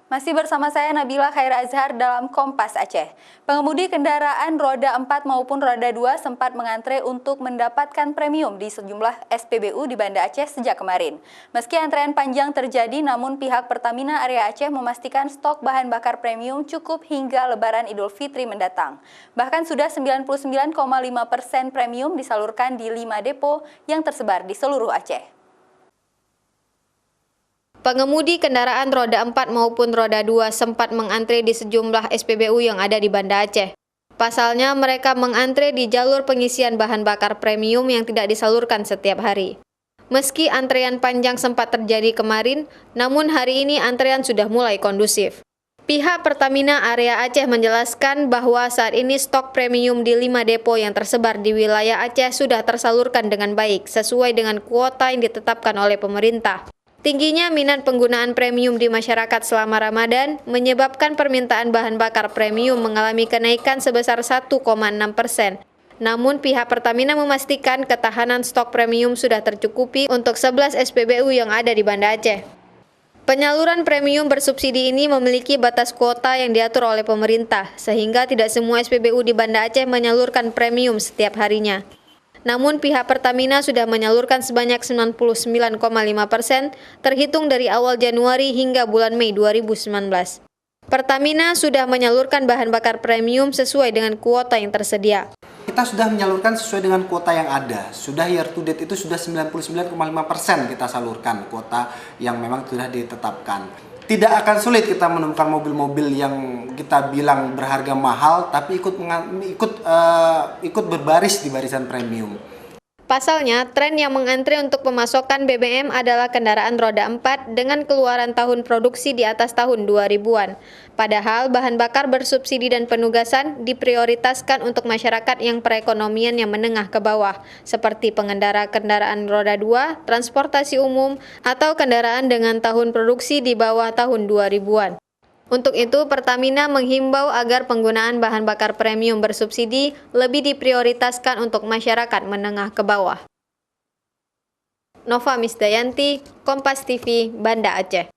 Masih bersama saya Nabila Khair Azhar dalam Kompas Aceh. Pengemudi kendaraan roda 4 maupun roda 2 sempat mengantre untuk mendapatkan premium di sejumlah SPBU di Banda Aceh sejak kemarin. Meski antrean panjang terjadi, namun pihak Pertamina Area Aceh memastikan stok bahan bakar premium cukup hingga Lebaran Idul Fitri mendatang. Bahkan sudah 99,5% premium disalurkan di 5 depo yang tersebar di seluruh Aceh. Pengemudi kendaraan roda 4 maupun roda 2 sempat mengantre di sejumlah SPBU yang ada di Banda Aceh. Pasalnya, mereka mengantre di jalur pengisian bahan bakar premium yang tidak disalurkan setiap hari. Meski antrean panjang sempat terjadi kemarin, namun hari ini antrean sudah mulai kondusif. Pihak Pertamina Area Aceh menjelaskan bahwa saat ini stok premium di 5 depo yang tersebar di wilayah Aceh sudah tersalurkan dengan baik sesuai dengan kuota yang ditetapkan oleh pemerintah. Tingginya minat penggunaan premium di masyarakat selama Ramadan menyebabkan permintaan bahan bakar premium mengalami kenaikan sebesar 1,6%. Namun pihak Pertamina memastikan ketahanan stok premium sudah tercukupi untuk 11 SPBU yang ada di Banda Aceh. Penyaluran premium bersubsidi ini memiliki batas kuota yang diatur oleh pemerintah, sehingga tidak semua SPBU di Banda Aceh menyalurkan premium setiap harinya. Namun pihak Pertamina sudah menyalurkan sebanyak 99,5% terhitung dari awal Januari hingga bulan Mei 2019. Pertamina sudah menyalurkan bahan bakar premium sesuai dengan kuota yang tersedia. Kita sudah menyalurkan sesuai dengan kuota yang ada. Sudah year to date itu sudah 99,5% kita salurkan kuota yang memang sudah ditetapkan. Tidak akan sulit kita menemukan mobil-mobil yang kita bilang berharga mahal, tapi ikut berbaris di barisan premium. Pasalnya, tren yang mengantre untuk pemasokan BBM adalah kendaraan roda 4 dengan keluaran tahun produksi di atas tahun 2000-an. Padahal bahan bakar bersubsidi dan penugasan diprioritaskan untuk masyarakat yang perekonomian yang menengah ke bawah, seperti pengendara kendaraan roda 2, transportasi umum, atau kendaraan dengan tahun produksi di bawah tahun 2000-an. Untuk itu, Pertamina menghimbau agar penggunaan bahan bakar premium bersubsidi lebih diprioritaskan untuk masyarakat menengah ke bawah. Nova Misdayanti, Kompas TV, Banda Aceh.